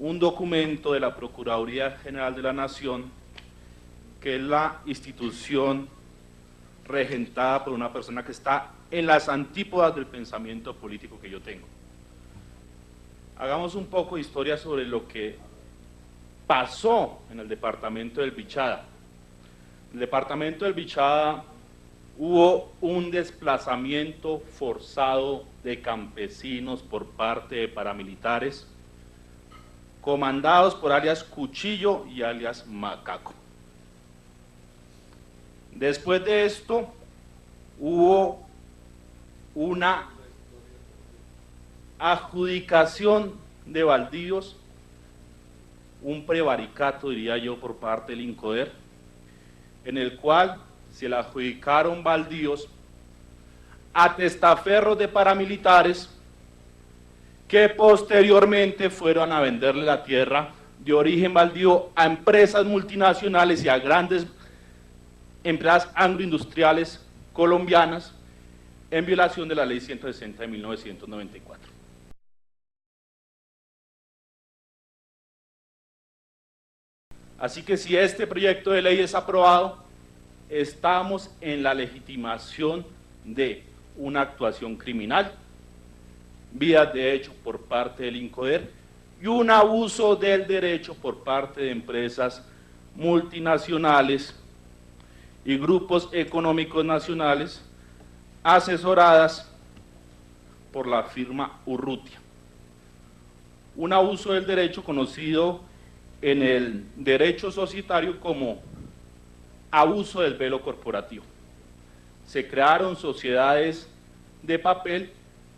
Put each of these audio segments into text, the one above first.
un documento de la Procuraduría General de la Nación, que es la institución regentada por una persona que está en las antípodas del pensamiento político que yo tengo. Hagamos un poco de historia sobre lo que pasó en el departamento del Bichada. En el departamento del Bichada hubo un desplazamiento forzado de campesinos por parte de paramilitares, comandados por alias Cuchillo y alias Macaco. Después de esto, hubo una adjudicación de baldíos, un prevaricato, diría yo, por parte del INCODER, en el cual se le adjudicaron baldíos a testaferros de paramilitares que posteriormente fueron a venderle la tierra de origen baldío a empresas multinacionales y a grandes empresas agroindustriales colombianas en violación de la Ley 160 de 1994. Así que si este proyecto de ley es aprobado, estamos en la legitimación de una actuación criminal, vías de hecho por parte del INCODER y un abuso del derecho por parte de empresas multinacionales y grupos económicos nacionales asesoradas por la firma Urrutia. Un abuso del derecho conocido en el derecho societario como abuso del velo corporativo. Se crearon sociedades de papel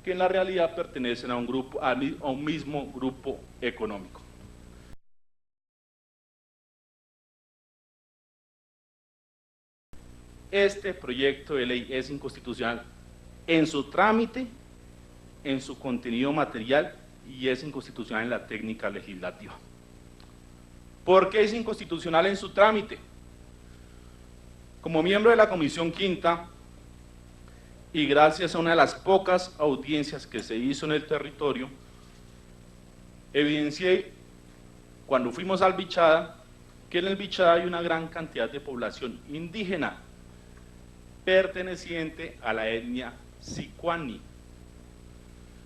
que en la realidad pertenecen a un mismo grupo económico. Este proyecto de ley es inconstitucional en su trámite, en su contenido material y es inconstitucional en la técnica legislativa. ¿Por qué es inconstitucional en su trámite? Como miembro de la Comisión Quinta y gracias a una de las pocas audiencias que se hizo en el territorio, evidencié cuando fuimos al Bichada que en el Bichada hay una gran cantidad de población indígena perteneciente a la etnia Sicuani.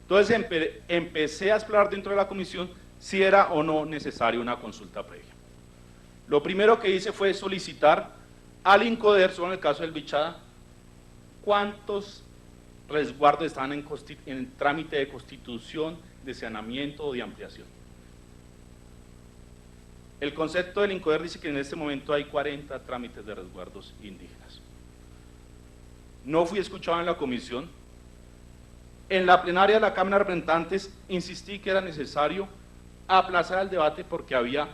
Entonces empecé a explorar dentro de la comisión si era o no necesaria una consulta previa. Lo primero que hice fue solicitar al INCODER, solo en el caso del Bichada, cuántos resguardos estaban en trámite de constitución, de saneamiento o de ampliación. El concepto del INCODER dice que en este momento hay 40 trámites de resguardos indígenas. No fui escuchado en la comisión. En la plenaria de la Cámara de Representantes insistí que era necesario aplazar el debate porque había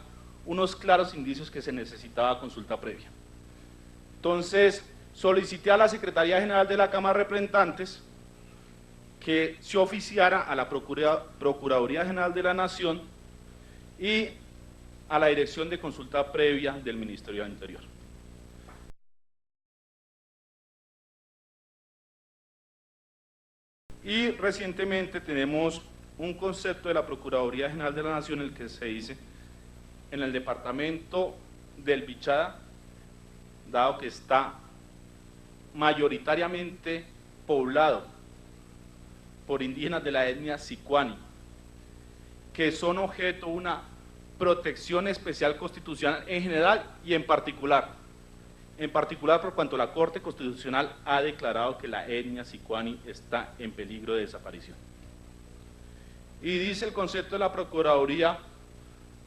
unos claros indicios que se necesitaba consulta previa. Entonces, solicité a la Secretaría General de la Cámara de Representantes que se oficiara a la Procuraduría General de la Nación y a la Dirección de Consulta Previa del Ministerio del Interior. Y recientemente tenemos un concepto de la Procuraduría General de la Nación en el que se dice en el departamento del Bichada, dado que está mayoritariamente poblado por indígenas de la etnia Sicuani, que son objeto de una protección especial constitucional en general y en particular por cuanto la Corte Constitucional ha declarado que la etnia Sicuani está en peligro de desaparición. Y dice el concepto de la Procuraduría,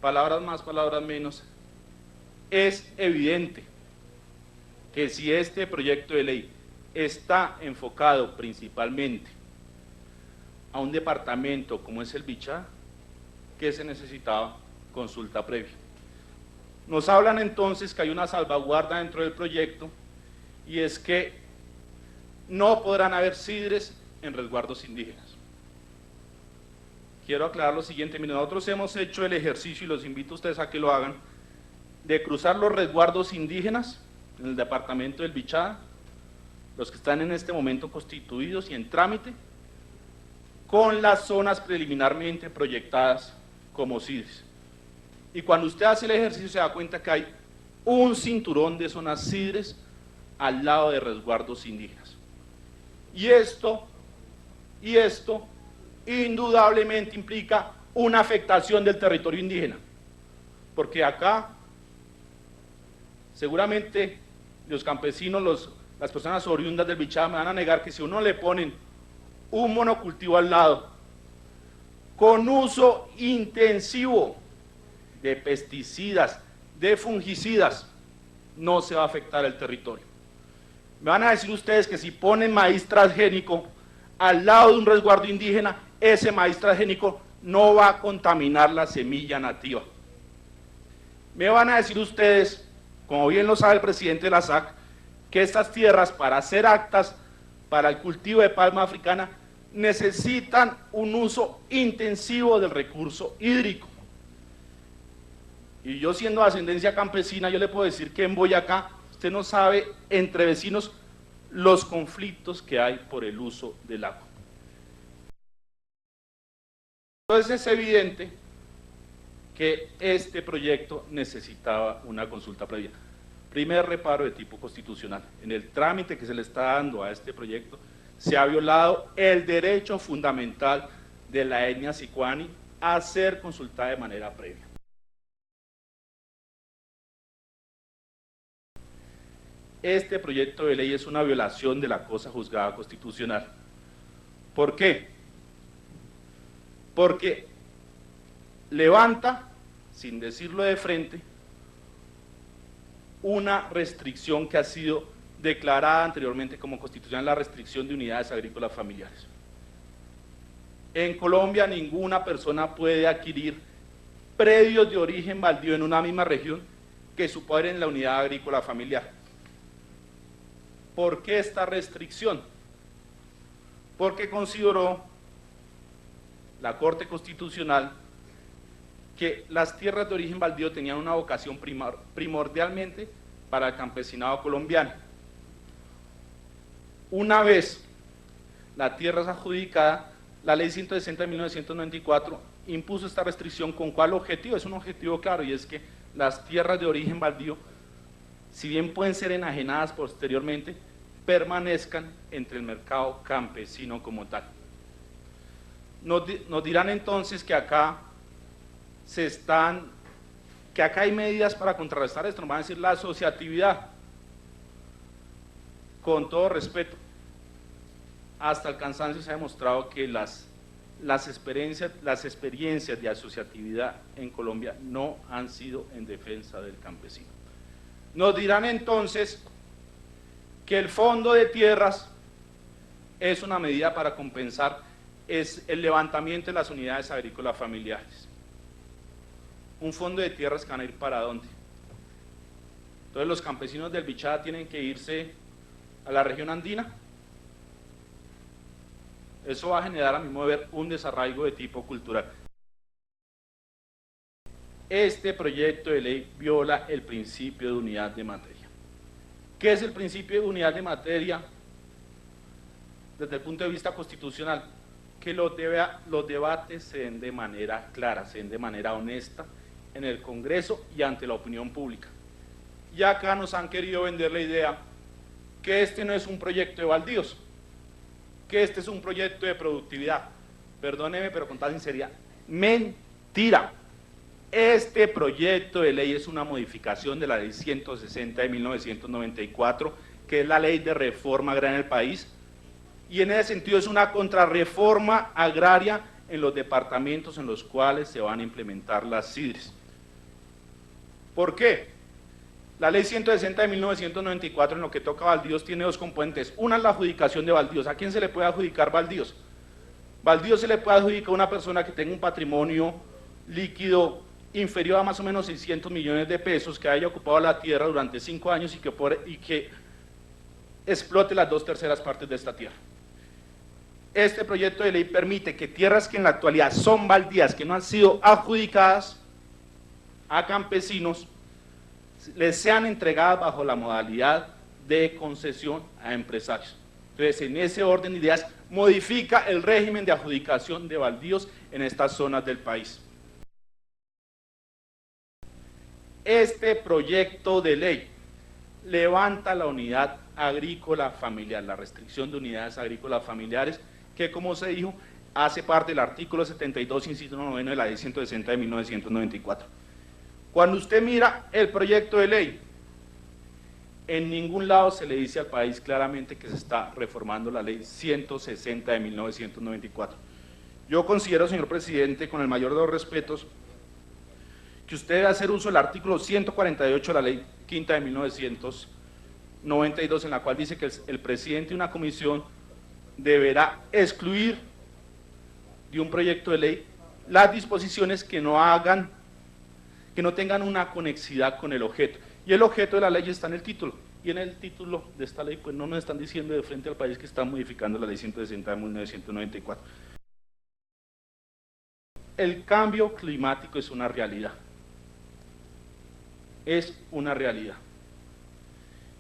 palabras más, palabras menos, es evidente que si este proyecto de ley está enfocado principalmente a un departamento como es el Bichada, que se necesitaba consulta previa. Nos hablan entonces que hay una salvaguarda dentro del proyecto y es que no podrán haber sidres en resguardos indígenas. Quiero aclarar lo siguiente, miren, nosotros hemos hecho el ejercicio y los invito a ustedes a que lo hagan, de cruzar los resguardos indígenas en el departamento del Bichada, los que están en este momento constituidos y en trámite, con las zonas preliminarmente proyectadas como sidres. Y cuando usted hace el ejercicio se da cuenta que hay un cinturón de zonas sidres al lado de resguardos indígenas. Y esto indudablemente implica una afectación del territorio indígena, porque acá seguramente los campesinos, las personas oriundas del Bichada me van a negar que si uno le ponen un monocultivo al lado con uso intensivo de pesticidas, de fungicidas, no se va a afectar el territorio. Me van a decir ustedes que si ponen maíz transgénico al lado de un resguardo indígena, ese maíz transgénico no va a contaminar la semilla nativa. Me van a decir ustedes, como bien lo sabe el presidente de la SAC, que estas tierras para hacer actas para el cultivo de palma africana necesitan un uso intensivo del recurso hídrico. Y yo, siendo de ascendencia campesina, yo le puedo decir que en Boyacá usted no sabe entre vecinos los conflictos que hay por el uso del agua. Entonces es evidente que este proyecto necesitaba una consulta previa. Primer reparo de tipo constitucional. En el trámite que se le está dando a este proyecto se ha violado el derecho fundamental de la etnia Sicuani a ser consultada de manera previa. Este proyecto de ley es una violación de la cosa juzgada constitucional. ¿Por qué? Porque levanta, sin decirlo de frente, una restricción que ha sido declarada anteriormente como constitucional, la restricción de unidades agrícolas familiares. En Colombia ninguna persona puede adquirir predios de origen baldío en una misma región que superen la unidad agrícola familiar. ¿Por qué esta restricción? Porque consideró la Corte Constitucional que las tierras de origen baldío tenían una vocación primordialmente para el campesinado colombiano. Una vez la tierra es adjudicada, la Ley 160 de 1994 impuso esta restricción. ¿Con cuál objetivo? Es un objetivo claro, y es que las tierras de origen baldío, si bien pueden ser enajenadas posteriormente, permanezcan entre el mercado campesino como tal. Nos dirán entonces que acá hay medidas para contrarrestar esto. Nos van a decir la asociatividad. Con todo respeto, hasta el cansancio se ha demostrado que las experiencias de asociatividad en Colombia no han sido en defensa del campesino. Nos dirán entonces que el fondo de tierras es una medida para compensar el levantamiento de las unidades agrícolas familiares. Un fondo de tierras que van a ir ¿para dónde? Entonces los campesinos del Bichada tienen que irse a la región andina. Eso va a generar, a mi modo de ver, un desarraigo de tipo cultural. Este proyecto de ley viola el principio de unidad de materia. ¿Qué es el principio de unidad de materia desde el punto de vista constitucional? Que los debates se den de manera clara, se den de manera honesta en el Congreso y ante la opinión pública. Y acá nos han querido vender la idea que este no es un proyecto de baldíos, que este es un proyecto de productividad. Perdóneme, pero con toda sinceridad, mentira. Este proyecto de ley es una modificación de la Ley 160 de 1994, que es la ley de reforma agraria en el país, y en ese sentido es una contrarreforma agraria en los departamentos en los cuales se van a implementar las CIDRES. ¿Por qué? La Ley 160 de 1994 en lo que toca a baldíos tiene dos componentes. Una es la adjudicación de baldíos. ¿A quién se le puede adjudicar baldíos? Baldíos se le puede adjudicar a una persona que tenga un patrimonio líquido inferior a más o menos 600 millones de pesos, que haya ocupado la tierra durante 5 años y que explote las 2/3 partes de esta tierra. Este proyecto de ley permite que tierras que en la actualidad son baldías, que no han sido adjudicadas a campesinos, les sean entregadas bajo la modalidad de concesión a empresarios. Entonces, en ese orden de ideas, modifica el régimen de adjudicación de baldíos en estas zonas del país. Este proyecto de ley levanta la unidad agrícola familiar, la restricción de unidades agrícolas familiares, que como se dijo, hace parte del artículo 72, inciso 9 de la ley 160 de 1994. Cuando usted mira el proyecto de ley, en ningún lado se le dice al país claramente que se está reformando la ley 160 de 1994. Yo considero, señor presidente, con el mayor de los respetos, que usted debe hacer uso del artículo 148 de la ley quinta de 1992, en la cual dice que el presidente de una comisión deberá excluir de un proyecto de ley las disposiciones que no tengan una conexidad con el objeto. Y el objeto de la ley está en el título. Y en el título de esta ley, pues no nos están diciendo de frente al país que están modificando la ley 160 de 1994. El cambio climático es una realidad. Es una realidad.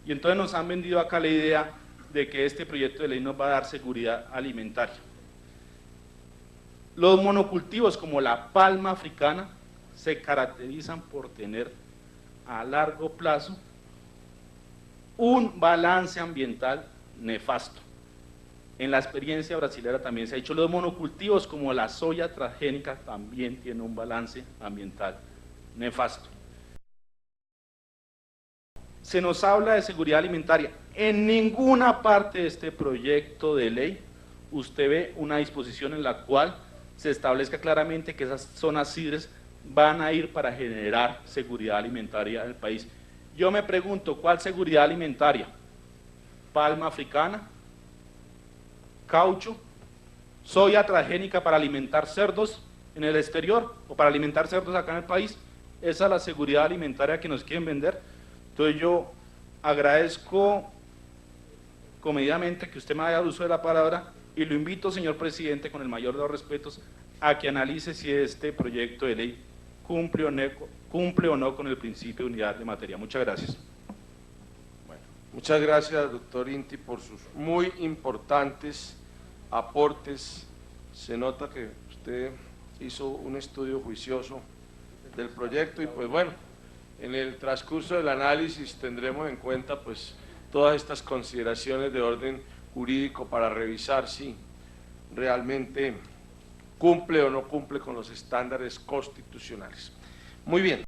Y entonces nos han vendido acá la idea de que este proyecto de ley nos va a dar seguridad alimentaria. Los monocultivos como la palma africana se caracterizan por tener a largo plazo un balance ambiental nefasto. En la experiencia brasilera también se ha dicho, los monocultivos como la soya transgénica también tienen un balance ambiental nefasto. Se nos habla de seguridad alimentaria. En ninguna parte de este proyecto de ley usted ve una disposición en la cual se establezca claramente que esas zonas CIDRES van a ir para generar seguridad alimentaria del país. Yo me pregunto, ¿cuál seguridad alimentaria? ¿Palma africana? ¿Caucho? ¿Soya transgénica para alimentar cerdos en el exterior o para alimentar cerdos acá en el país? ¿Esa es la seguridad alimentaria que nos quieren vender? Entonces yo agradezco comedidamente que usted me haya dado uso de la palabra y lo invito, señor presidente, con el mayor de los respetos, a que analice si este proyecto de ley cumple o no con el principio de unidad de materia. Muchas gracias. Bueno, muchas gracias, doctor Inti, por sus muy importantes aportes. Se nota que usted hizo un estudio juicioso del proyecto y pues bueno, en el transcurso del análisis tendremos en cuenta pues todas estas consideraciones de orden jurídico para revisar si realmente cumple o no cumple con los estándares constitucionales. Muy bien.